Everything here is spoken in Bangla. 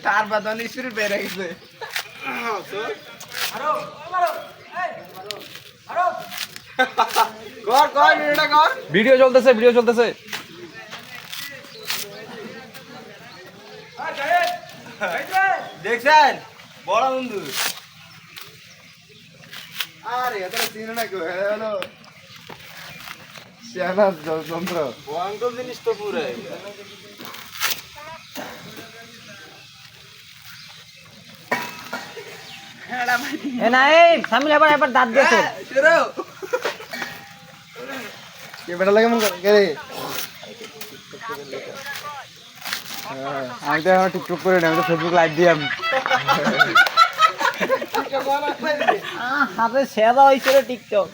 তার বাদানি শুরু বেড়ে গেছে ভিডিও চলতেছে দেখছেন বড় বন্ধু আরে এটা চিনে না কেউ হলো শ্যানা যন্ত্র ভয়ঙ্কর জিনিস তো পুরো এবার দাঁত দিয়ে কে বেটা লাগে মন করে আমি তো এখন টিকটক করে আমি তো ফেসবুক লাইভ দিয়াম হাতে সেবা হয়েছিল টিকটক